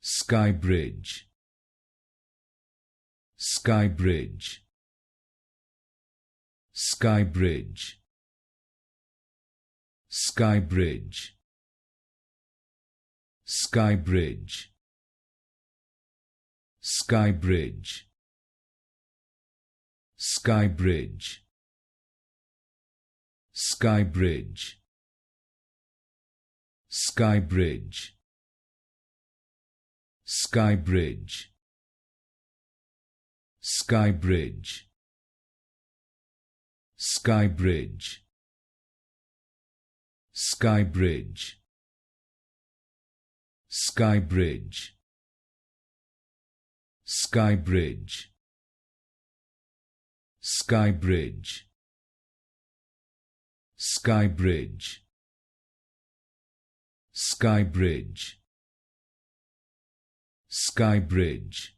Skybridge, Skybridge, Skybridge, Skybridge, Skybridge, Skybridge, Skybridge, Skybridge, Skybridge, Skybridge, Skybridge, Skybridge, Skybridge, Skybridge, Skybridge, Skybridge, Skybridge, Skybridge, Skybridge,